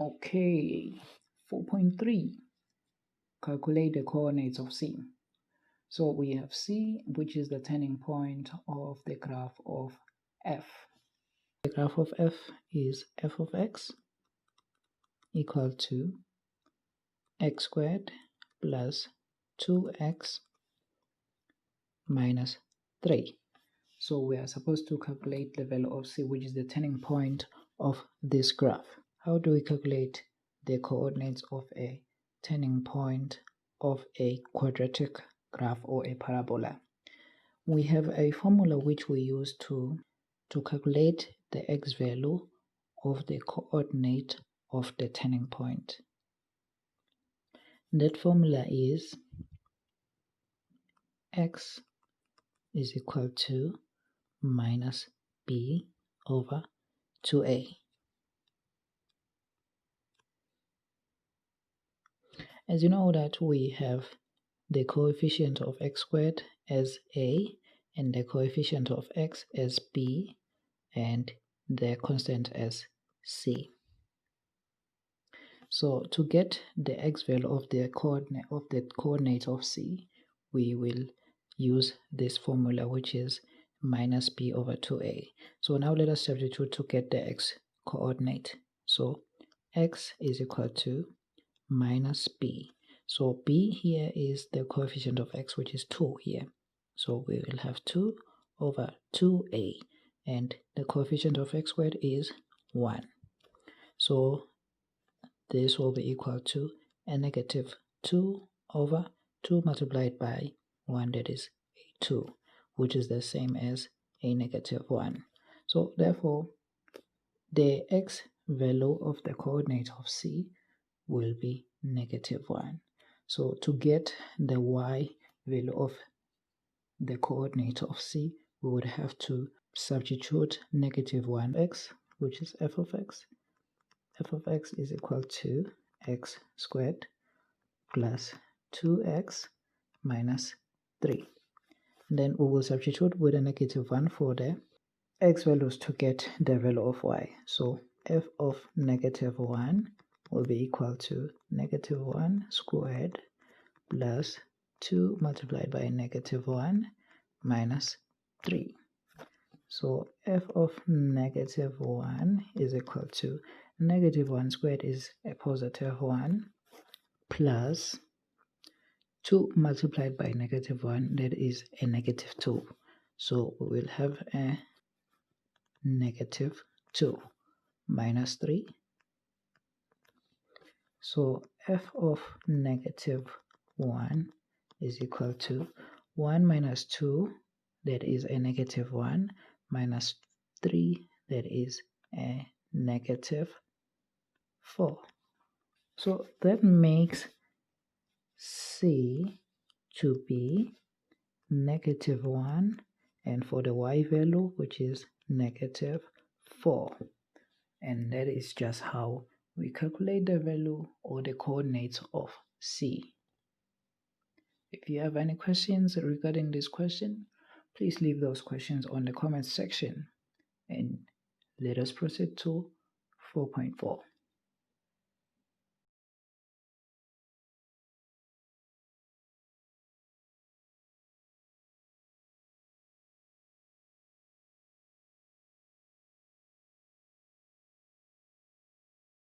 Okay, 4.3. Calculate the coordinates of C. So we have C, which is the turning point of the graph of f. The graph of f is f of x equal to x squared plus 2x minus 3. So we are supposed to calculate the value of C, which is the turning point of this graph. How do we calculate the coordinates of a turning point of a quadratic graph or a parabola? We have a formula which we use to calculate the x value of the coordinate of the turning point. That formula is x is equal to minus b over 2a. As you know that we have the coefficient of x squared as a and the coefficient of x as b and the constant as c. So to get the x value of the coordinate of c, we will use this formula, which is minus b over 2a. So now let us substitute to get the x coordinate. So x is equal to minus b. So b here is the coefficient of x, which is 2 here. So we will have 2 over 2a, and the coefficient of x squared is 1. So this will be equal to a negative 2 over 2 multiplied by 1, that is a 2, which is the same as a negative 1. So therefore, the x value of the coordinate of C will be negative 1. So to get the y value of the coordinate of C, we would have to substitute negative 1x, which is f of x. F of x is equal to x squared plus 2x minus 3. Then we will substitute with a negative 1 for the x values to get the value of y. So f of negative 1 will be equal to negative 1 squared plus 2 multiplied by negative 1 minus 3. So f of negative 1 is equal to negative 1 squared is a positive 1 plus 2 multiplied by negative 1, that is a negative 2. So we will have a negative 2 minus 3. So f of negative 1 is equal to 1 minus 2, that is a negative 1, minus 3, that is a negative 4. So that makes C to be negative 1, and for the y value, which is negative 4. And that is just how we calculate the value or the coordinates of C. If you have any questions regarding this question, please leave those questions on the comments section, and let us proceed to 4.4.